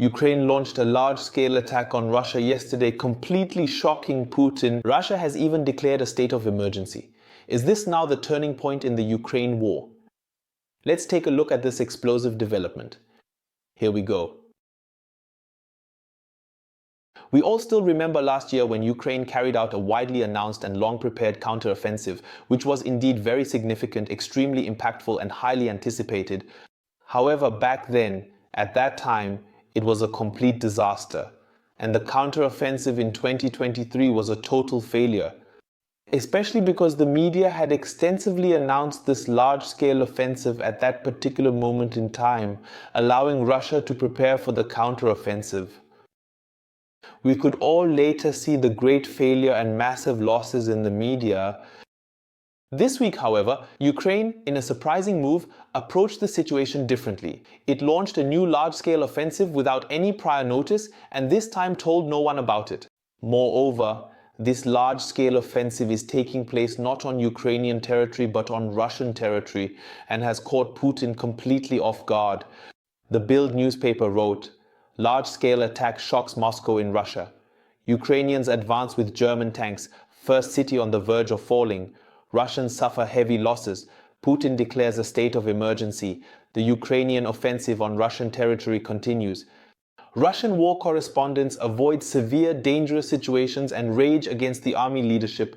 Ukraine launched a large-scale attack on Russia yesterday, completely shocking Putin. Russia has even declared a state of emergency. Is this now the turning point in the Ukraine war? Let's take a look at this explosive development. Here we go. We all still remember last year when Ukraine carried out a widely announced and long-prepared counter-offensive, which was indeed very significant, extremely impactful and highly anticipated. However, back then, at that time, it was a complete disaster, and the counter-offensive in 2023 was a total failure, especially because the media had extensively announced this large-scale offensive at that particular moment in time, allowing Russia to prepare for the counter-offensive. We could all later see the great failure and massive losses in the media. This week, however, Ukraine, in a surprising move, approached the situation differently. It launched a new large-scale offensive without any prior notice, and this time told no one about it. Moreover, this large-scale offensive is taking place not on Ukrainian territory but on Russian territory and has caught Putin completely off guard. The Bild newspaper wrote, "Large-scale attack shocks Moscow in Russia. Ukrainians advance with German tanks, first city on the verge of falling. Russians suffer heavy losses. Putin declares a state of emergency. The Ukrainian offensive on Russian territory continues." Russian war correspondents avoid severe, dangerous situations and rage against the army leadership.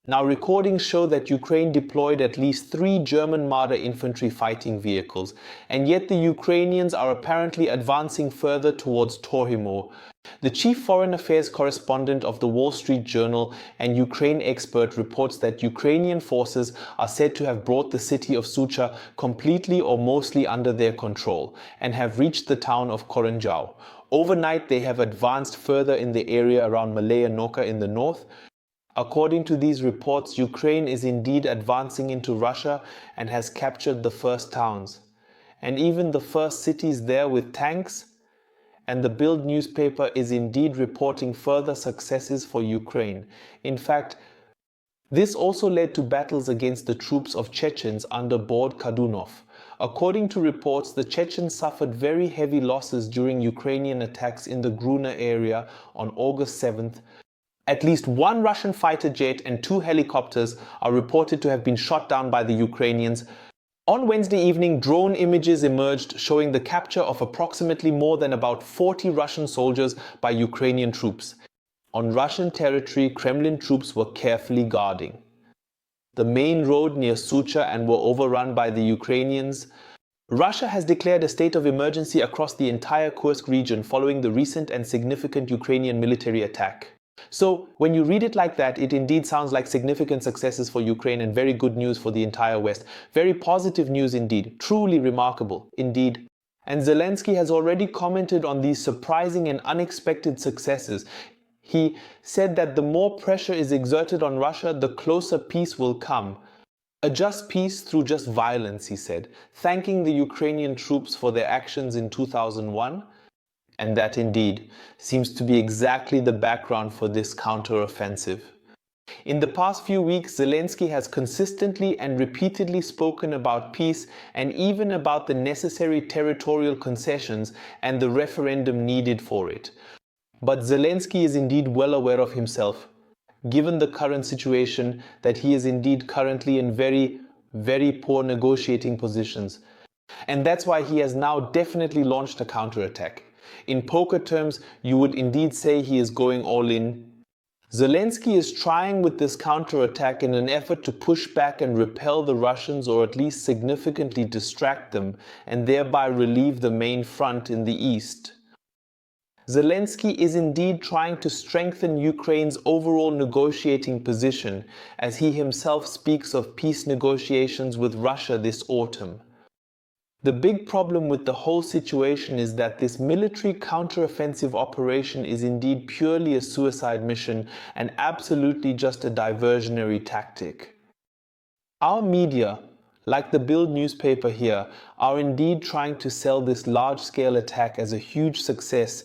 Now, recordings show that Ukraine deployed at least 3 German Marder infantry fighting vehicles, and yet the Ukrainians are apparently advancing further towards Torhymov. The chief foreign affairs correspondent of the Wall Street Journal and Ukraine expert reports that Ukrainian forces are said to have brought the city of Sucha completely or mostly under their control and have reached the town of Korenjau. Overnight, they have advanced further in the area around Malaya Noka in the north. According to these reports, Ukraine is indeed advancing into Russia and has captured the first towns, and even the first cities there with tanks. And the Bild newspaper is indeed reporting further successes for Ukraine. In fact, this also led to battles against the troops of Chechens under Bord Kadunov. According to reports, the Chechens suffered very heavy losses during Ukrainian attacks in the Gruna area on August 7th. At least 1 Russian fighter jet and 2 helicopters are reported to have been shot down by the Ukrainians. On Wednesday evening, drone images emerged showing the capture of approximately more than about 40 Russian soldiers by Ukrainian troops. On Russian territory, Kremlin troops were carefully guarding the main road near Sucha and were overrun by the Ukrainians. Russia has declared a state of emergency across the entire Kursk region following the recent and significant Ukrainian military attack. So, when you read it like that, it indeed sounds like significant successes for Ukraine and very good news for the entire West. Very positive news indeed, truly remarkable indeed. And Zelensky has already commented on these surprising and unexpected successes. He said that the more pressure is exerted on Russia, the closer peace will come. A just peace through just violence, he said, thanking the Ukrainian troops for their actions in 2001. And that indeed seems to be exactly the background for this counter-offensive. In the past few weeks, Zelensky has consistently and repeatedly spoken about peace and even about the necessary territorial concessions and the referendum needed for it. But Zelensky is indeed well aware of himself, given the current situation, that he is indeed currently in very, very poor negotiating positions. And that's why he has now definitely launched a counterattack. In poker terms, you would indeed say he is going all in. Zelensky is trying with this counterattack in an effort to push back and repel the Russians, or at least significantly distract them, and thereby relieve the main front in the east. Zelensky is indeed trying to strengthen Ukraine's overall negotiating position, as he himself speaks of peace negotiations with Russia this autumn. The big problem with the whole situation is that this military counteroffensive operation is indeed purely a suicide mission and absolutely just a diversionary tactic. Our media, like the Bild newspaper here, are indeed trying to sell this large-scale attack as a huge success,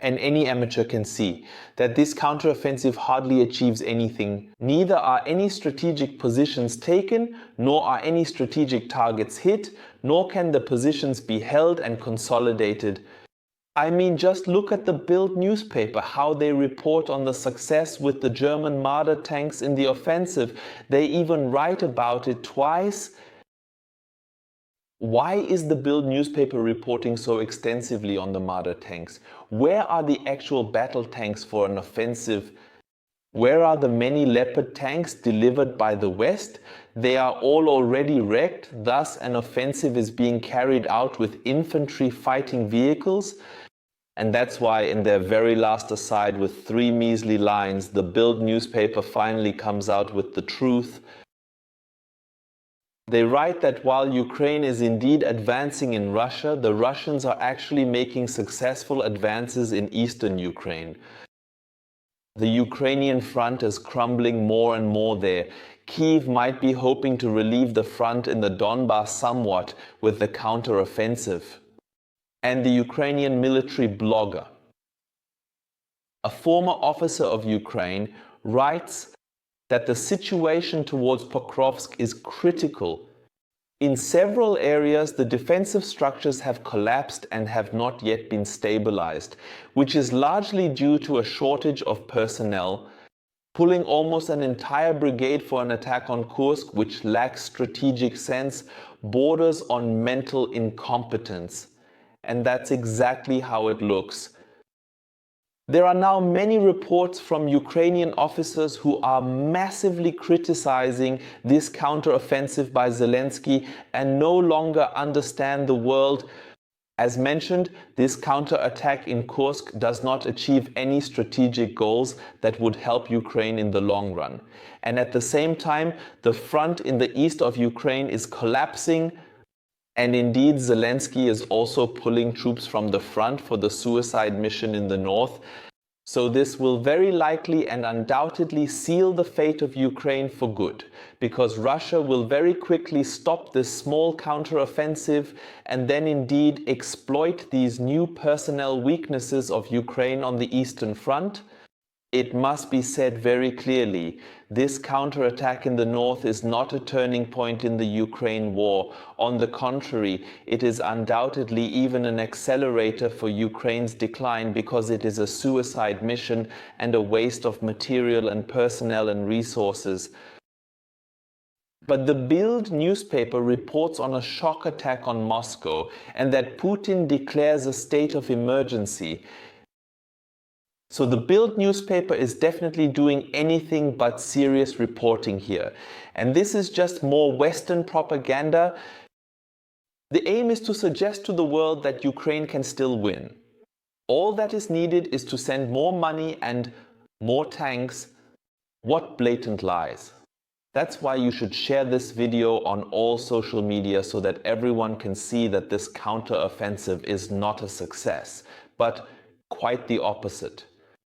and any amateur can see that this counteroffensive hardly achieves anything. Neither are any strategic positions taken, nor are any strategic targets hit, nor can the positions be held and consolidated. I mean, just look at the Bild newspaper, how they report on the success with the German Marder tanks in the offensive. They even write about it twice. Why is the Bild newspaper reporting so extensively on the Marder tanks? Where are the actual battle tanks for an offensive? Where are the many Leopard tanks delivered by the West? They are all already wrecked, thus an offensive is being carried out with infantry fighting vehicles. And that's why in their very last aside with 3 measly lines, the Bild newspaper finally comes out with the truth. They write that while Ukraine is indeed advancing in Russia, the Russians are actually making successful advances in eastern Ukraine. The Ukrainian front is crumbling more and more there. Kyiv might be hoping to relieve the front in the Donbass somewhat with the counter-offensive. And the Ukrainian military blogger, a former officer of Ukraine, writes that the situation towards Pokrovsk is critical. In several areas, the defensive structures have collapsed and have not yet been stabilized, which is largely due to a shortage of personnel. Pulling almost an entire brigade for an attack on Kursk, which lacks strategic sense, borders on mental incompetence. And that's exactly how it looks. There are now many reports from Ukrainian officers who are massively criticizing this counteroffensive by Zelensky and no longer understand the world. As mentioned, this counterattack in Kursk does not achieve any strategic goals that would help Ukraine in the long run. And at the same time, the front in the east of Ukraine is collapsing. And indeed, Zelensky is also pulling troops from the front for the suicide mission in the north. So this will very likely and undoubtedly seal the fate of Ukraine for good, because Russia will very quickly stop this small counteroffensive and then indeed exploit these new personnel weaknesses of Ukraine on the Eastern Front. It must be said very clearly, this counterattack in the north is not a turning point in the Ukraine war. On the contrary, it is undoubtedly even an accelerator for Ukraine's decline because it is a suicide mission and a waste of material and personnel and resources. But the Bild newspaper reports on a shock attack on Moscow and that Putin declares a state of emergency. So the Bild newspaper is definitely doing anything but serious reporting here. And this is just more Western propaganda. The aim is to suggest to the world that Ukraine can still win. All that is needed is to send more money and more tanks. What blatant lies. That's why you should share this video on all social media so that everyone can see that this counter-offensive is not a success, but quite the opposite.